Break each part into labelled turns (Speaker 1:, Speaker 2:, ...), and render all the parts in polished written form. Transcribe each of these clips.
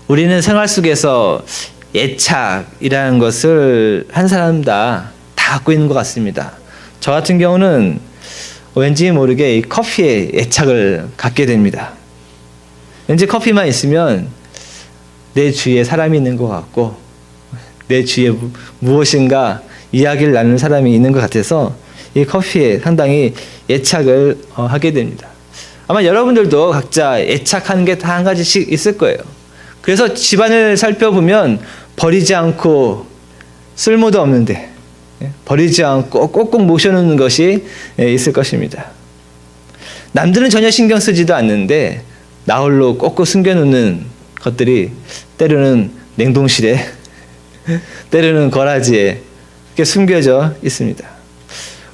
Speaker 1: 우리는 생활 속에서 애착이라는 것을 한 사람 다 갖고 있는 것 같습니다. 저 같은 경우는 왠지 모르게 이 커피에 애착을 갖게 됩니다. 왠지 커피만 있으면 내 주위에 사람이 있는 것 같고 내 주위에 무엇인가 이야기를 나누는 사람이 있는 것 같아서 이 커피에 상당히 애착을 하게 됩니다. 아마 여러분들도 각자 애착하는 게 다 한 가지씩 있을 거예요. 그래서 집안을 살펴보면 버리지 않고 쓸모도 없는데 버리지 않고 꼭꼭 모셔놓는 것이 있을 것입니다. 남들은 전혀 신경 쓰지도 않는데 나 홀로 꼭꼭 숨겨놓는 것들이 때로는 냉동실에 때로는 거라지에 이렇게 숨겨져 있습니다.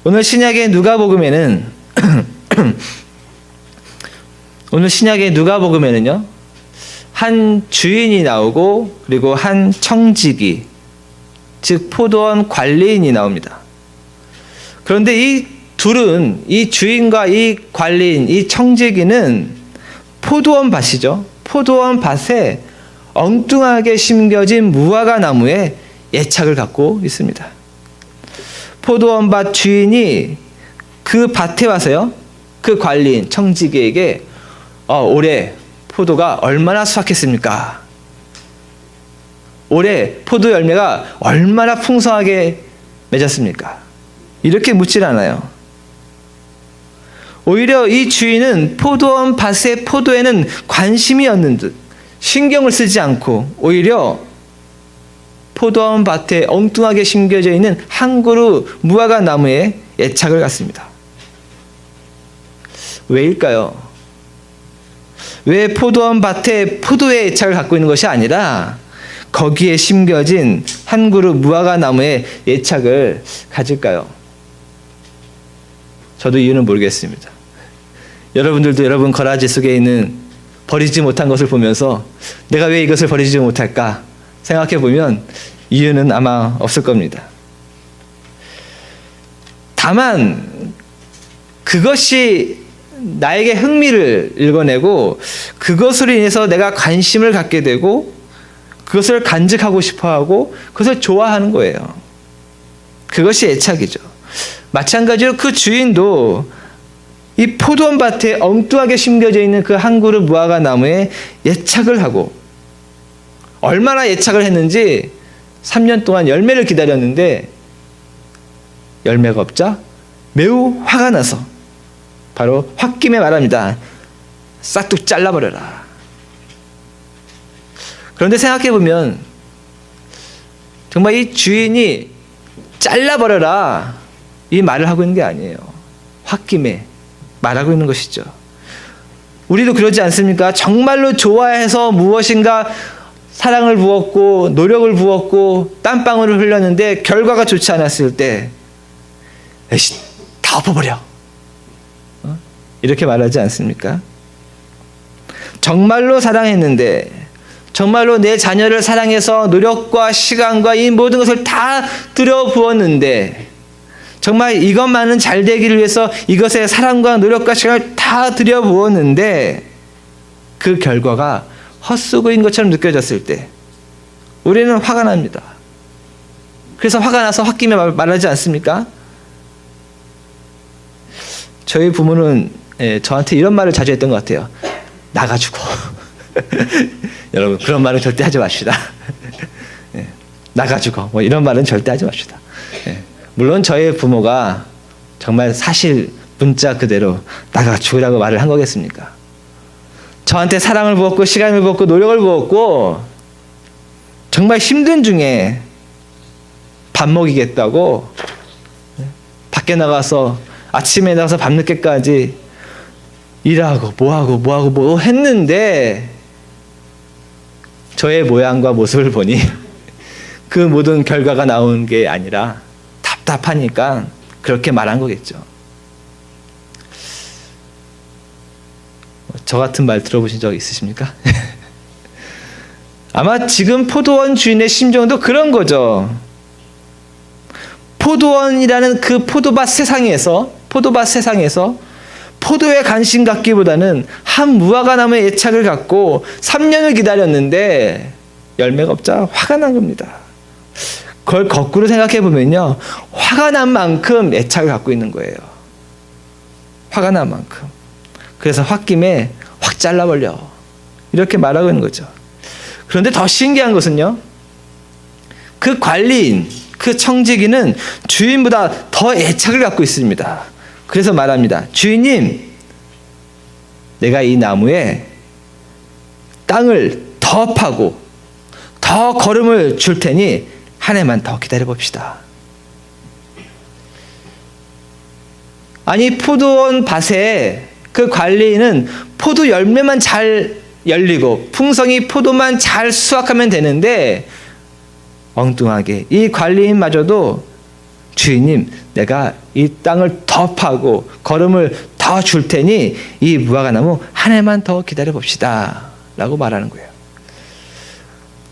Speaker 1: 오늘 신약의 누가복음에는 한 주인이 나오고 그리고 한 청지기, 즉 포도원 관리인이 나옵니다. 그런데 이 둘은, 이 주인과 이 관리인, 이 청지기는 포도원 밭이죠. 포도원 밭에 엉뚱하게 심겨진 무화과 나무에 애착을 갖고 있습니다. 포도원 밭 주인이 그 밭에 와서요, 그 관리인, 청지기에게 올해 포도가 얼마나 수확했습니까? 올해 포도 열매가 얼마나 풍성하게 맺었습니까? 이렇게 묻질 않아요. 오히려 이 주인은 포도원 밭의 포도에는 관심이 없는 듯 신경을 쓰지 않고 오히려 포도원 밭에 엉뚱하게 심겨져 있는 한 그루 무화과 나무에 애착을 갖습니다. 왜일까요? 왜 포도원 밭에 포도에 애착을 갖고 있는 것이 아니라 거기에 심겨진 한 그루 무화과 나무에 애착을 가질까요? 저도 이유는 모르겠습니다. 여러분들도 여러분 거라지 속에 있는 버리지 못한 것을 보면서 내가 왜 이것을 버리지 못할까 생각해 보면 이유는 아마 없을 겁니다. 다만 그것이 나에게 흥미를 일궈내고 그것으로 인해서 내가 관심을 갖게 되고 그것을 간직하고 싶어하고 그것을 좋아하는 거예요. 그것이 애착이죠. 마찬가지로 그 주인도 이 포도원 밭에 엉뚱하게 심겨져 있는 그 한 그루 무화과 나무에 애착을 하고 얼마나 애착을 했는지 3년 동안 열매를 기다렸는데 열매가 없자 매우 화가 나서 바로 홧김에 말합니다. 싹둑 잘라버려라. 그런데 생각해보면 정말 이 주인이 잘라버려라 이 말을 하고 있는 게 아니에요. 홧김에 말하고 있는 것이죠. 우리도 그러지 않습니까? 정말로 좋아해서 무엇인가 사랑을 부었고 노력을 부었고 땀방울을 흘렸는데 결과가 좋지 않았을 때 에이씨 다 엎어버려 이렇게 말하지 않습니까? 정말로 사랑했는데 정말로 내 자녀를 사랑해서 노력과 시간과 이 모든 것을 다 들여부었는데 정말 이것만은 잘 되기를 위해서 이것에 사랑과 노력과 시간을 다 들여부었는데 그 결과가 헛수고인 것처럼 느껴졌을 때 우리는 화가 납니다. 그래서 화가 나서 홧김에 말하지 않습니까? 저희 부모는 저한테 이런 말을 자주 했던 것 같아요. 나가지고. 여러분 그런 말은 절대 하지 맙시다. 나가지고 뭐 이런 말은 절대 하지 맙시다. 물론 저희 부모가 정말 사실 문자 그대로 나가 죽으라고 말을 한 거겠습니까? 저한테 사랑을 부었고 시간을 부었고 노력을 부었고 정말 힘든 중에 밥 먹이겠다고 밖에 나가서 아침에 나가서 밤늦게까지 일하고 뭐 했는데 저의 모양과 모습을 보니 그 모든 결과가 나온 게 아니라 답답하니까 그렇게 말한 거겠죠. 저 같은 말 들어보신 적 있으십니까? 아마 지금 포도원 주인의 심정도 그런 거죠. 포도원이라는 그 포도밭 세상에서 포도에 관심 갖기보다는 한 무화과나무에 애착을 갖고 3년을 기다렸는데 열매가 없자 화가 난 겁니다. 그걸 거꾸로 생각해 보면요, 화가 난 만큼 애착을 갖고 있는 거예요. 화가 난 만큼. 그래서 홧김에 확 잘라버려, 이렇게 말하고 있는 거죠. 그런데 더 신기한 것은요, 그 관리인, 그 청지기는 주인보다 더 애착을 갖고 있습니다. 그래서 말합니다. 주인님, 내가 이 나무에 땅을 더 파고 더 거름을 줄 테니 한 해만 더 기다려 봅시다. 아니, 포도원 밭에 그 관리인은 포도 열매만 잘 열리고 풍성히 포도만 잘 수확하면 되는데, 엉뚱하게 이 관리인마저도 주인님, 내가 이 땅을 더 파고 거름을 더 줄 테니 이 무화과나무 한 해만 더 기다려 봅시다 라고 말하는 거예요.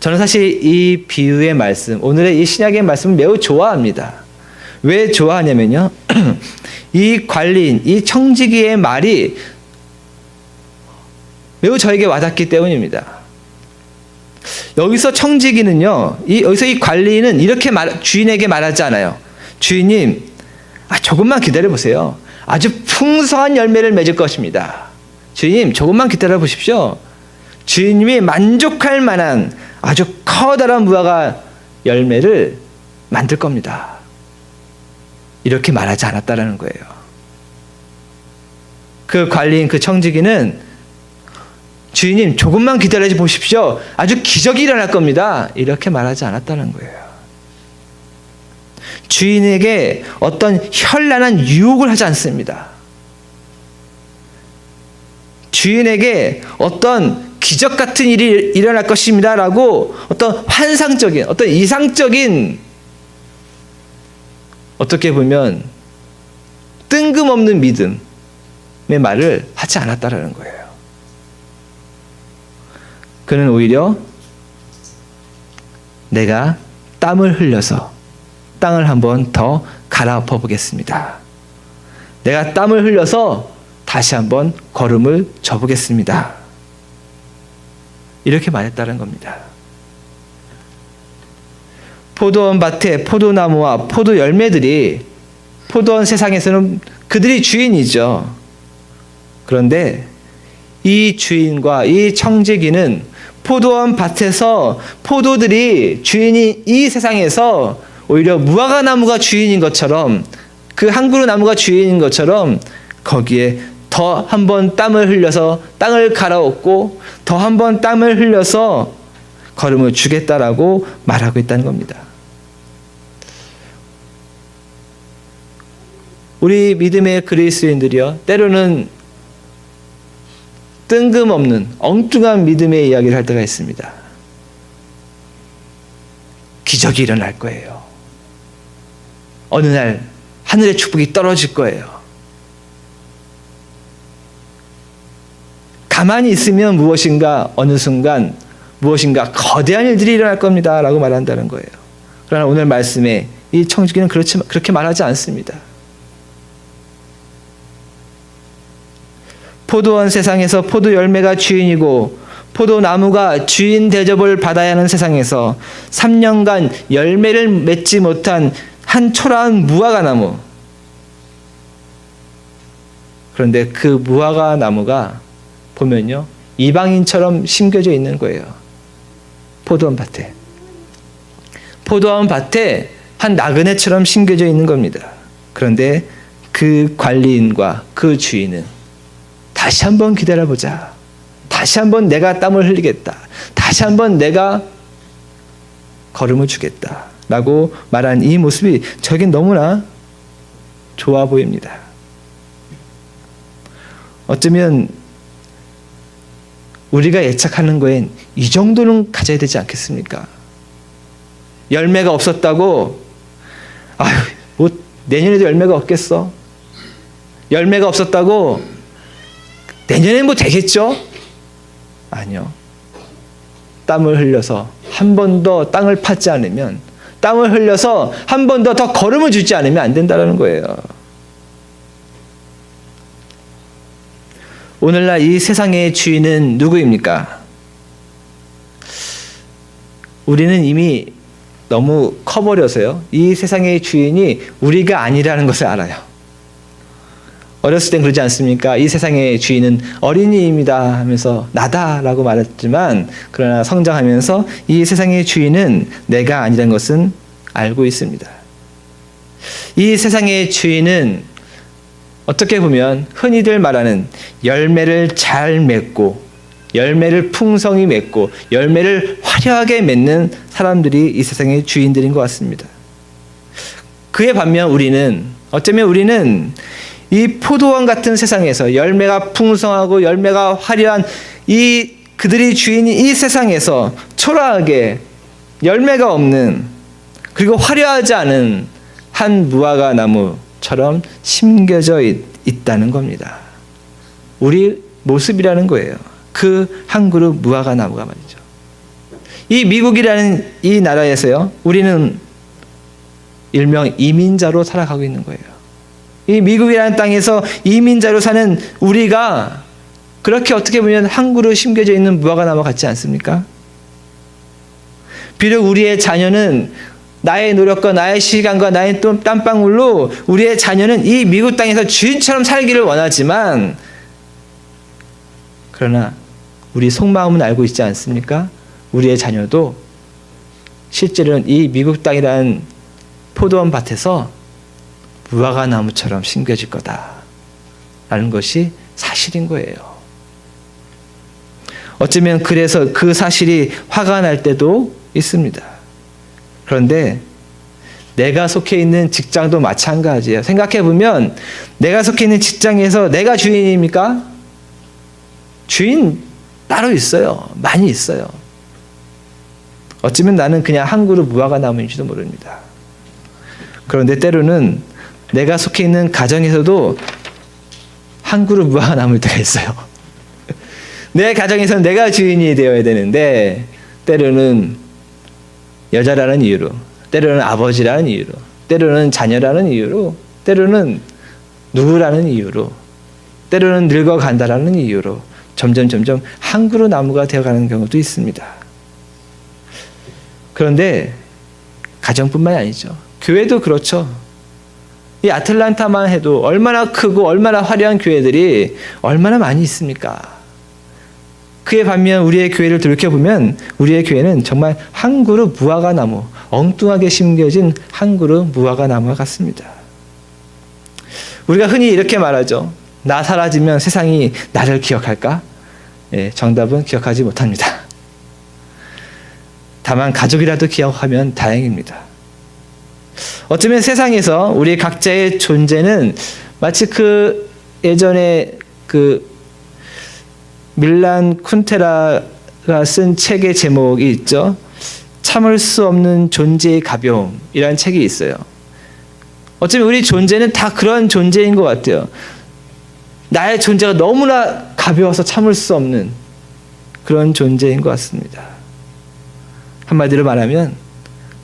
Speaker 1: 저는 사실 이 비유의 말씀, 오늘의 이 신약의 말씀을 매우 좋아합니다. 왜 좋아하냐면요, 이 관리인, 이 청지기의 말이 매우 저에게 와닿기 때문입니다. 여기서 청지기는요, 여기서 이 관리인은 이렇게 주인에게 말하지 않아요. 주인님, 조금만 기다려 보세요. 아주 풍성한 열매를 맺을 것입니다. 주인님, 조금만 기다려 보십시오. 주인님이 만족할 만한 아주 커다란 무화과 열매를 만들 겁니다. 이렇게 말하지 않았다라는 거예요. 그 관리인, 그 청지기는 주인님, 조금만 기다려 보십시오. 아주 기적이 일어날 겁니다. 이렇게 말하지 않았다는 거예요. 주인에게 어떤 현란한 유혹을 하지 않습니다. 주인에게 어떤 기적 같은 일이 일어날 것입니다 라고 어떤 환상적인, 어떤 이상적인, 어떻게 보면 뜬금없는 믿음의 말을 하지 않았다라는 거예요. 그는 오히려 내가 땀을 흘려서 땅을 한번 더 갈아엎어 보겠습니다. 내가 땀을 흘려서 다시 한번 걸음을 져보겠습니다. 이렇게 말했다는 겁니다. 포도원 밭에 포도나무와 포도 열매들이, 포도원 세상에서는 그들이 주인이죠. 그런데 이 주인과 이 청지기는 포도원 밭에서 포도들이 주인이 이 세상에서 오히려 무화과나무가 주인인 것처럼, 그 한 그루 나무가 주인인 것처럼 거기에 더 한 번 땀을 흘려서 땅을 갈아엎고 더 한 번 땀을 흘려서 걸음을 주겠다라고 말하고 있다는 겁니다. 우리 믿음의 그리스도인들이요, 때로는 뜬금없는 엉뚱한 믿음의 이야기를 할 때가 있습니다. 기적이 일어날 거예요. 어느 날 하늘의 축복이 떨어질 거예요. 가만히 있으면 어느 순간 무엇인가 거대한 일들이 일어날 겁니다 라고 말한다는 거예요. 그러나 오늘 말씀에 이 청지기는 그렇게 말하지 않습니다. 포도원 세상에서 포도 열매가 주인이고 포도나무가 주인 대접을 받아야 하는 세상에서 3년간 열매를 맺지 못한 한 초라한 무화과나무, 그런데 그 무화과나무가 보면요, 이방인처럼 심겨져 있는 거예요. 포도원 밭에 한 나그네처럼 심겨져 있는 겁니다. 그런데 그 관리인과 그 주인은 다시 한번 기다려보자, 다시 한번 내가 땀을 흘리겠다, 다시 한번 내가 걸음을 주겠다 라고 말한 이 모습이 저에겐 너무나 좋아 보입니다. 어쩌면 우리가 애착하는 거엔 이 정도는 가져야 되지 않겠습니까? 열매가 없었다고 뭐 내년에도 열매가 없겠어? 열매가 없었다고 내년엔 뭐 되겠죠? 아니요. 땀을 흘려서 한 번 더 땅을 파지 않으면, 땀을 흘려서 한 번 더 걸음을 주지 않으면 안 된다는 거예요. 오늘날 이 세상의 주인은 누구입니까? 우리는 이미 너무 커버려서요. 이 세상의 주인이 우리가 아니라는 것을 알아요. 어렸을 땐 그러지 않습니까? 이 세상의 주인은 어린이입니다 하면서 나다라고 말했지만, 그러나 성장하면서 이 세상의 주인은 내가 아니라는 것은 알고 있습니다. 이 세상의 주인은 어떻게 보면 흔히들 말하는 열매를 잘 맺고 열매를 풍성히 맺고 열매를 화려하게 맺는 사람들이 이 세상의 주인들인 것 같습니다. 그에 반면 우리는, 어쩌면 우리는 이 포도원 같은 세상에서 열매가 풍성하고 열매가 화려한 그들이 주인인 이 세상에서 초라하게 열매가 없는, 그리고 화려하지 않은 한 무화과 나무처럼 심겨져 있다는 겁니다. 우리 모습이라는 거예요. 그 한 그룹 무화과 나무가 말이죠. 이 미국이라는 이 나라에서요, 우리는 일명 이민자로 살아가고 있는 거예요. 이 미국이라는 땅에서 이민자로 사는 우리가 그렇게 어떻게 보면 한 그룹 심겨져 있는 무화과 나무 같지 않습니까? 비록 우리의 자녀는 나의 노력과 나의 시간과 나의 땀방울로 우리의 자녀는 이 미국 땅에서 주인처럼 살기를 원하지만, 그러나 우리 속마음은 알고 있지 않습니까? 우리의 자녀도 실제로는 이 미국 땅이라는 포도원 밭에서 무화과 나무처럼 심겨질 거다라는 것이 사실인 거예요. 어쩌면 그래서 그 사실이 화가 날 때도 있습니다. 그런데 내가 속해 있는 직장도 마찬가지예요. 생각해보면 내가 속해 있는 직장에서 내가 주인입니까? 주인 따로 있어요. 많이 있어요. 어쩌면 나는 그냥 한 그룹 무화과 나무인지도 모릅니다. 그런데 때로는 내가 속해 있는 가정에서도 한 그룹 무화과 나무일 때가 있어요. 내 가정에서는 내가 주인이 되어야 되는데, 때로는 여자라는 이유로, 때로는 아버지라는 이유로, 때로는 자녀라는 이유로, 때로는 누구라는 이유로, 때로는 늙어간다라는 이유로 점점 한 그루 나무가 되어가는 경우도 있습니다. 그런데 가정뿐만이 아니죠. 교회도 그렇죠. 이 아틀란타만 해도 얼마나 크고 얼마나 화려한 교회들이 얼마나 많이 있습니까? 그에 반면 우리의 교회를 돌이켜보면 우리의 교회는 정말 한 그루 무화과 나무, 엉뚱하게 심겨진 한 그루 무화과 나무와 같습니다. 우리가 흔히 이렇게 말하죠. 나 사라지면 세상이 나를 기억할까? 예, 정답은 기억하지 못합니다. 다만 가족이라도 기억하면 다행입니다. 어쩌면 세상에서 우리 각자의 존재는 마치 그 예전에 그 밀란 쿤테라가 쓴 책의 제목이 있죠. 참을 수 없는 존재의 가벼움이라는 책이 있어요. 어쩌면 우리 존재는 다 그런 존재인 것 같아요. 나의 존재가 너무나 가벼워서 참을 수 없는 그런 존재인 것 같습니다. 한마디로 말하면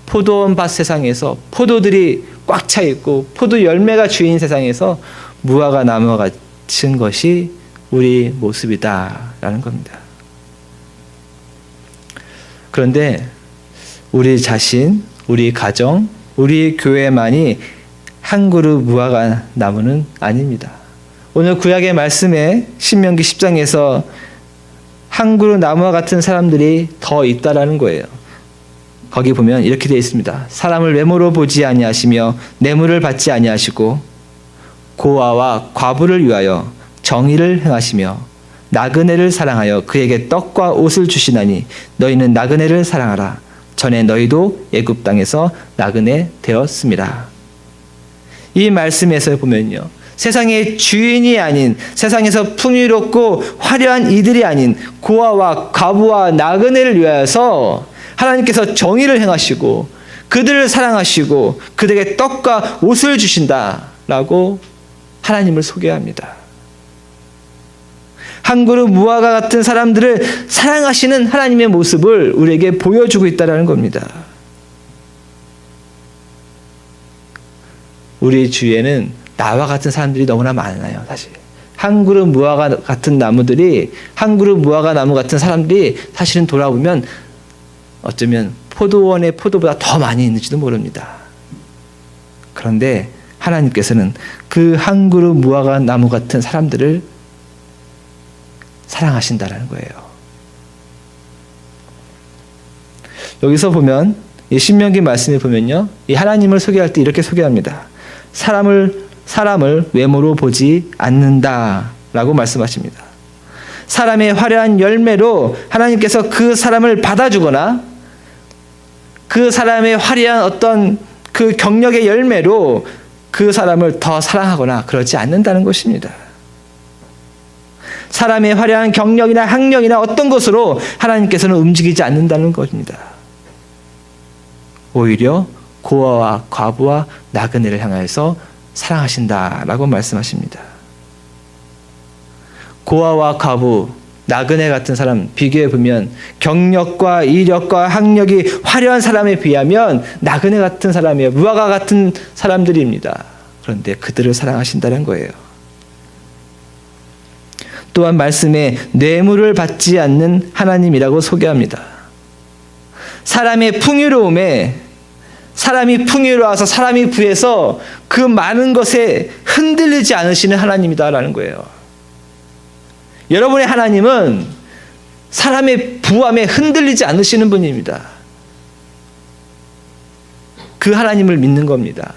Speaker 1: 포도원 밭 세상에서 포도들이 꽉 차 있고 포도 열매가 주인 세상에서 무화과 나무와 같은 것이 우리 모습이다라는 겁니다. 그런데 우리 자신, 우리 가정, 우리 교회만이 한 그루 무화과 나무는 아닙니다. 오늘 구약의 말씀에 신명기 10장에서 한 그루 나무와 같은 사람들이 더 있다라는 거예요. 거기 보면 이렇게 되어 있습니다. 사람을 외모로 보지 아니하시며 뇌물을 받지 아니하시고 고아와 과부를 위하여 정의를 행하시며 나그네를 사랑하여 그에게 떡과 옷을 주시나니 너희는 나그네를 사랑하라. 전에 너희도 애굽 땅에서 나그네 되었습니다. 이 말씀에서 보면요, 세상의 주인이 아닌, 세상에서 풍요롭고 화려한 이들이 아닌 고아와 과부와 나그네를 위하여서 하나님께서 정의를 행하시고 그들을 사랑하시고 그들에게 떡과 옷을 주신다라고 하나님을 소개합니다. 한 그룹 무화과 같은 사람들을 사랑하시는 하나님의 모습을 우리에게 보여주고 있다는 겁니다. 우리 주위에는 나와 같은 사람들이 너무나 많아요. 사실 한 그룹 무화과 같은 나무들이, 한 그룹 무화과 나무 같은 사람들이 사실은 돌아보면 어쩌면 포도원의 포도보다 더 많이 있는지도 모릅니다. 그런데 하나님께서는 그 한 그룹 무화과 나무 같은 사람들을 사랑하신다는 거예요. 여기서 보면 이 신명기 말씀에 보면요, 이 하나님을 소개할 때 이렇게 소개합니다. 사람을 외모로 보지 않는다라고 말씀하십니다. 사람의 화려한 열매로 하나님께서 그 사람을 받아주거나 그 사람의 화려한 어떤 그 경력의 열매로 그 사람을 더 사랑하거나 그러지 않는다는 것입니다. 사람의 화려한 경력이나 학력이나 어떤 것으로 하나님께서는 움직이지 않는다는 것입니다. 오히려 고아와 과부와 나그네를 향하여서 사랑하신다라고 말씀하십니다. 고아와 과부, 나그네 같은 사람 비교해 보면 경력과 이력과 학력이 화려한 사람에 비하면 나그네 같은 사람이에요. 무화과 같은 사람들입니다. 그런데 그들을 사랑하신다는 거예요. 또한 말씀에 뇌물을 받지 않는 하나님이라고 소개합니다. 사람의 풍요로움에 사람이 풍요로워서 사람이 부해서 그 많은 것에 흔들리지 않으시는 하나님이다라는 거예요. 여러분의 하나님은 사람의 부함에 흔들리지 않으시는 분입니다. 그 하나님을 믿는 겁니다.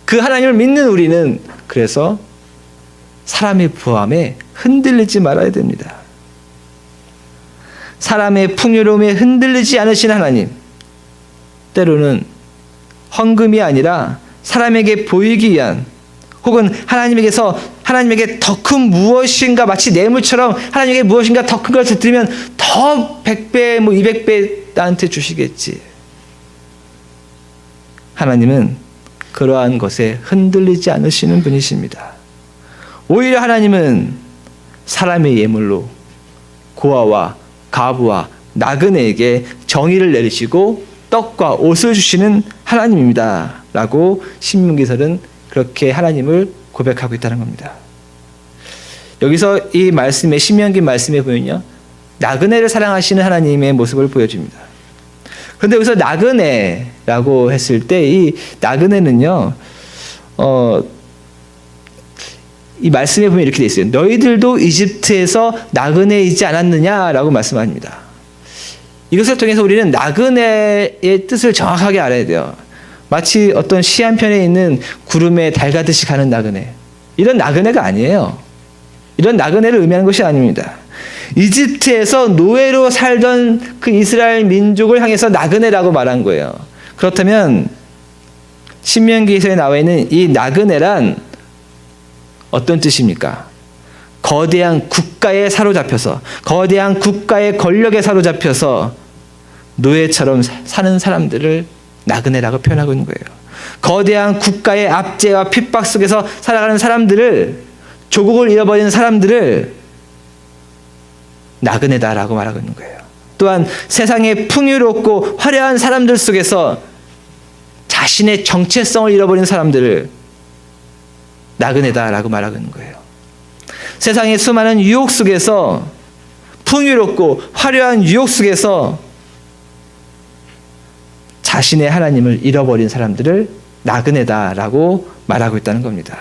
Speaker 1: 그 하나님을 믿는 우리는 그래서 사람의 부함에 흔들리지 말아야 됩니다. 사람의 풍요로움에 흔들리지 않으신 하나님, 때로는 헌금이 아니라 사람에게 보이기 위한, 혹은 하나님에게 더 큰 무엇인가, 마치 뇌물처럼 하나님에게 무엇인가 더 큰 것을 드리면 더 100배, 200배 나한테 주시겠지. 하나님은 그러한 것에 흔들리지 않으시는 분이십니다. 오히려 하나님은 사람의 예물로 고아와 과부와 나그네에게 정의를 내리시고 떡과 옷을 주시는 하나님입니다. 라고 신명기서는 그렇게 하나님을 고백하고 있다는 겁니다. 여기서 이 말씀에, 신명기 말씀에 보면요, 나그네를 사랑하시는 하나님의 모습을 보여줍니다. 그런데 여기서 나그네라고 했을 때 이 나그네는요, 이 말씀에 보면 이렇게 돼 있어요. 너희들도 이집트에서 나그네이지 않았느냐라고 말씀합니다. 이것을 통해서 우리는 나그네의 뜻을 정확하게 알아야 돼요. 마치 어떤 시 한 편에 있는 구름에 달 가듯이 가는 나그네, 이런 나그네가 아니에요. 이런 나그네를 의미하는 것이 아닙니다. 이집트에서 노예로 살던 그 이스라엘 민족을 향해서 나그네라고 말한 거예요. 그렇다면 신명기서에 나와 있는 이 나그네란 어떤 뜻입니까? 거대한 국가에 사로잡혀서, 거대한 국가의 권력에 사로잡혀서 노예처럼 사는 사람들을 나그네라고 표현하고 있는 거예요. 거대한 국가의 압제와 핍박 속에서 살아가는 사람들을, 조국을 잃어버리는 사람들을 나그네다라고 말하고 있는 거예요. 또한 세상의 풍요롭고 화려한 사람들 속에서 자신의 정체성을 잃어버린 사람들을 나그네다라고 말하고 있는 거예요. 세상의 수많은 유혹 속에서, 풍요롭고 화려한 유혹 속에서 자신의 하나님을 잃어버린 사람들을 나그네다라고 말하고 있다는 겁니다.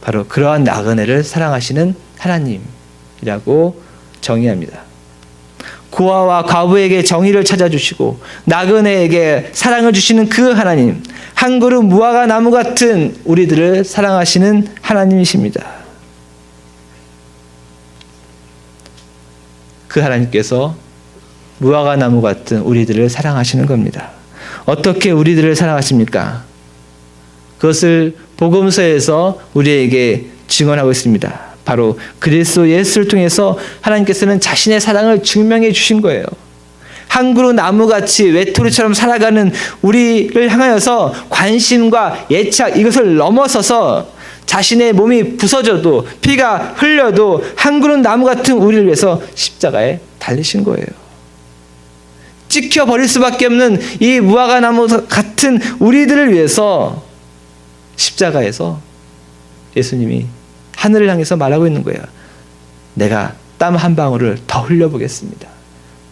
Speaker 1: 바로 그러한 나그네를 사랑하시는 하나님이라고 정의합니다. 고아와 과부에게 정의를 찾아주시고 나그네에게 사랑을 주시는 그 하나님, 한 그룹 무화과 나무 같은 우리들을 사랑하시는 하나님이십니다. 그 하나님께서 무화과 나무 같은 우리들을 사랑하시는 겁니다. 어떻게 우리들을 사랑하십니까? 그것을 복음서에서 우리에게 증언하고 있습니다. 바로 그리스도 예수를 통해서 하나님께서는 자신의 사랑을 증명해 주신 거예요. 한 그루 나무같이 외톨이처럼 살아가는 우리를 향하여서 관심과 애착, 이것을 넘어서서 자신의 몸이 부서져도, 피가 흘려도 한 그루 나무 같은 우리를 위해서 십자가에 달리신 거예요. 찍혀버릴 수밖에 없는 이 무화과 나무 같은 우리들을 위해서 십자가에서 예수님이 하늘을 향해서 말하고 있는 거예요. 내가 땀 한 방울을 더 흘려보겠습니다.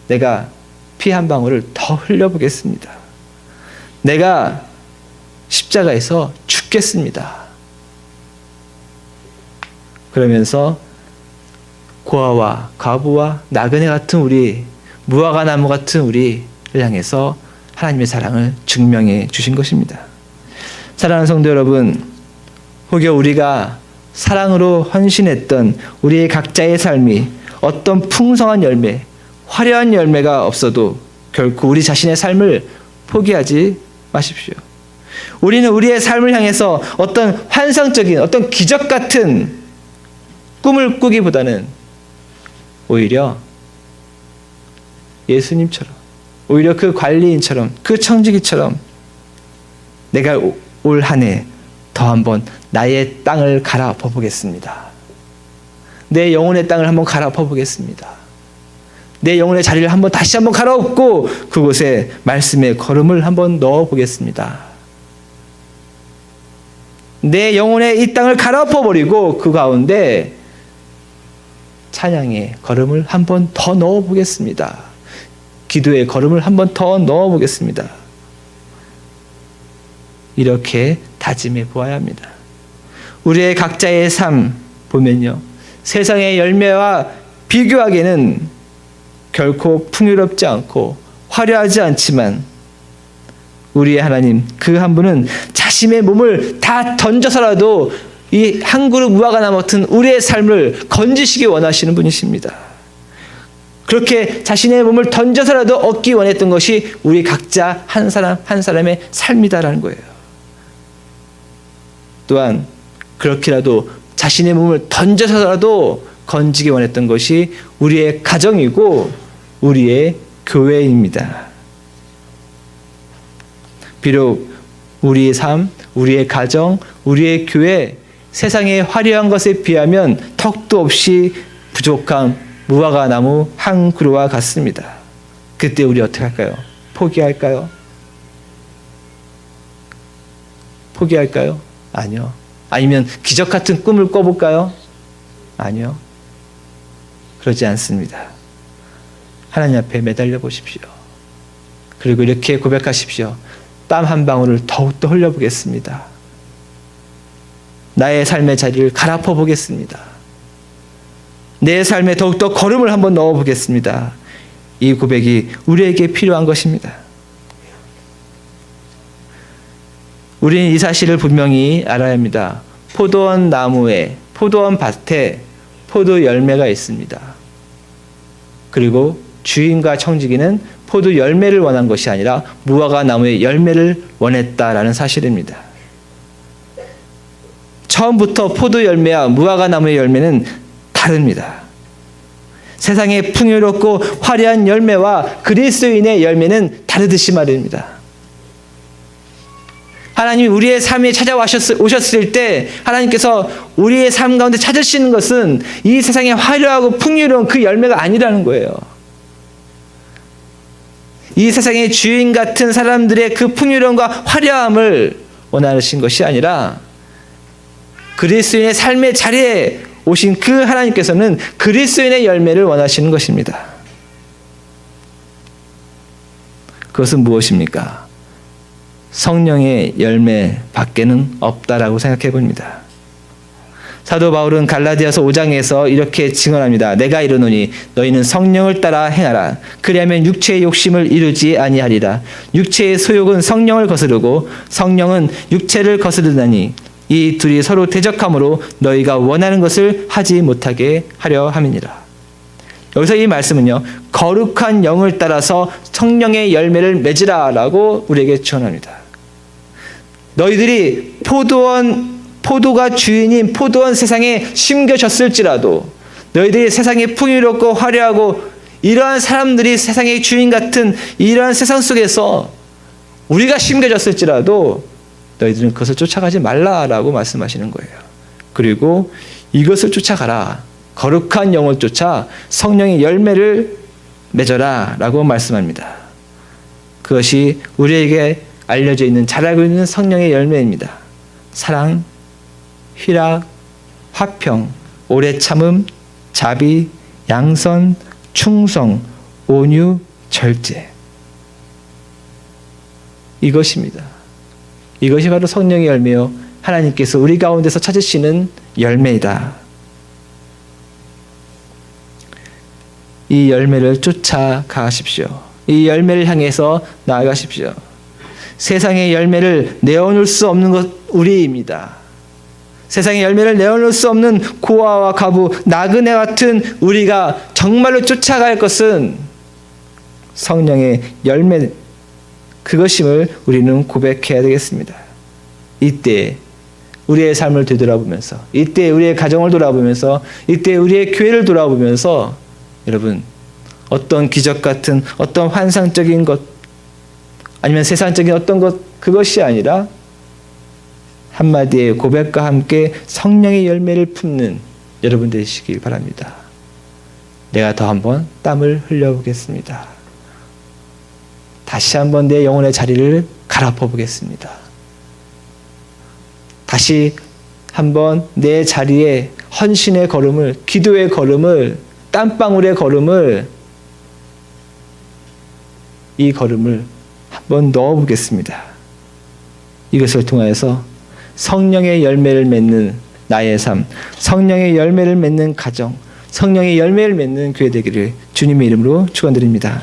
Speaker 1: 내가 피 한 방울을 더 흘려보겠습니다. 내가 십자가에서 죽겠습니다. 그러면서 고아와 과부와 나그네 같은 우리, 무화과 나무 같은 우리를 향해서 하나님의 사랑을 증명해 주신 것입니다. 사랑하는 성도 여러분, 혹여 우리가 사랑으로 헌신했던 우리의 각자의 삶이 어떤 풍성한 열매, 화려한 열매가 없어도 결코 우리 자신의 삶을 포기하지 마십시오. 우리는 우리의 삶을 향해서 어떤 환상적인, 어떤 기적 같은 꿈을 꾸기보다는 오히려 예수님처럼, 오히려 그 관리인처럼, 그 청지기처럼 내가 올 한 해 더 한번 나의 땅을 갈아엎어 보겠습니다. 내 영혼의 땅을 한번 갈아엎어 보겠습니다. 내 영혼의 자리를 다시 한번 갈아엎고 그곳에 말씀의 걸음을 한번 넣어 보겠습니다. 내 영혼의 이 땅을 갈아엎어 버리고 그 가운데 찬양의 걸음을 한번 더 넣어 보겠습니다. 기도의 걸음을 한번 더 넣어 보겠습니다. 이렇게 다짐해 보아야 합니다. 우리의 각자의 삶 보면요, 세상의 열매와 비교하기에는 결코 풍요롭지 않고 화려하지 않지만 우리의 하나님, 그 한 분은 자신의 몸을 다 던져서라도 이 한 그룹 무화과 나무 같은 우리의 삶을 건지시기 원하시는 분이십니다. 그렇게 자신의 몸을 던져서라도 얻기 원했던 것이 우리 각자 한 사람 한 사람의 삶이다라는 거예요. 또한 그렇게라도 자신의 몸을 던져서라도 건지기 원했던 것이 우리의 가정이고 우리의 교회입니다. 비록 우리의 삶, 우리의 가정, 우리의 교회, 세상의 화려한 것에 비하면 턱도 없이 부족한 무화과 나무 한 그루와 같습니다. 그때 우리 어떻게 할까요? 포기할까요? 포기할까요? 아니요. 아니면 기적 같은 꿈을 꿔볼까요? 아니요. 그러지 않습니다. 하나님 앞에 매달려 보십시오. 그리고 이렇게 고백하십시오. 땀 한 방울을 더욱더 흘려보겠습니다. 나의 삶의 자리를 갈아엎어 보겠습니다. 내 삶에 더욱더 걸음을 한번 넣어 보겠습니다. 이 고백이 우리에게 필요한 것입니다. 우리는 이 사실을 분명히 알아야 합니다. 포도원 나무에, 포도원 밭에 포도 열매가 있습니다. 그리고 주인과 청지기는 포도 열매를 원한 것이 아니라 무화과 나무의 열매를 원했다라는 사실입니다. 처음부터 포도 열매와 무화과 나무의 열매는 다릅니다. 세상의 풍요롭고 화려한 열매와 그리스도인의 열매는 다르듯이 말입니다. 하나님이 우리의 삶에 찾아오셨을 때 하나님께서 우리의 삶 가운데 찾으시는 것은 이 세상의 화려하고 풍요로운 그 열매가 아니라는 거예요. 이 세상의 주인 같은 사람들의 그 풍요로움과 화려함을 원하신 것이 아니라 그리스도인의 삶의 자리에 오신 그 하나님께서는 그리스도인의 열매를 원하시는 것입니다. 그것은 무엇입니까? 성령의 열매 밖에는 없다라고 생각해 봅니다. 사도 바울은 갈라디아서 5장에서 이렇게 증언합니다. 내가 이르노니 너희는 성령을 따라 행하라. 그리하면 육체의 욕심을 이루지 아니하리라. 육체의 소욕은 성령을 거스르고 성령은 육체를 거스르다니 이 둘이 서로 대적함으로 너희가 원하는 것을 하지 못하게 하려 함이니라. 여기서 이 말씀은요, 거룩한 영을 따라서 성령의 열매를 맺으라라고 우리에게 주원합니다. 너희들이 포도가 주인인 포도원 세상에 심겨졌을지라도 너희들이 세상에 풍요롭고 화려하고 이러한 사람들이 세상의 주인 같은 이러한 세상 속에서 우리가 심겨졌을지라도 너희들은 그것을 쫓아가지 말라라고 말씀하시는 거예요. 그리고 이것을 쫓아가라. 거룩한 영을 쫓아 성령의 열매를 맺어라 라고 말씀합니다. 그것이 우리에게 알려져 있는, 잘 알고 있는 성령의 열매입니다. 사랑, 희락, 화평, 오래 참음, 자비, 양선, 충성, 온유, 절제. 이것입니다. 이것이 바로 성령의 열매요. 하나님께서 우리 가운데서 찾으시는 열매이다. 이 열매를 쫓아가십시오. 이 열매를 향해서 나아가십시오. 세상의 열매를 내어놓을 수 없는 것 우리입니다. 세상의 열매를 내어놓을 수 없는 고아와 과부, 나그네 같은 우리가 정말로 쫓아갈 것은 성령의 열매, 그것임을 우리는 고백해야 되겠습니다. 이때 우리의 삶을 되돌아보면서, 이때 우리의 가정을 돌아보면서, 이때 우리의 교회를 돌아보면서 여러분, 어떤 기적 같은 어떤 환상적인 것 아니면 세상적인 어떤 것, 그것이 아니라 한마디의 고백과 함께 성령의 열매를 품는 여러분 되시길 바랍니다. 내가 더 한번 땀을 흘려보겠습니다. 다시 한번 내 영혼의 자리를 갈아엎어 보겠습니다. 다시 한번 내 자리에 헌신의 걸음을, 기도의 걸음을, 땀방울의 걸음을, 이 걸음을 한번 넣어보겠습니다. 이것을 통하여서 성령의 열매를 맺는 나의 삶, 성령의 열매를 맺는 가정, 성령의 열매를 맺는 교회 되기를 주님의 이름으로 축원드립니다.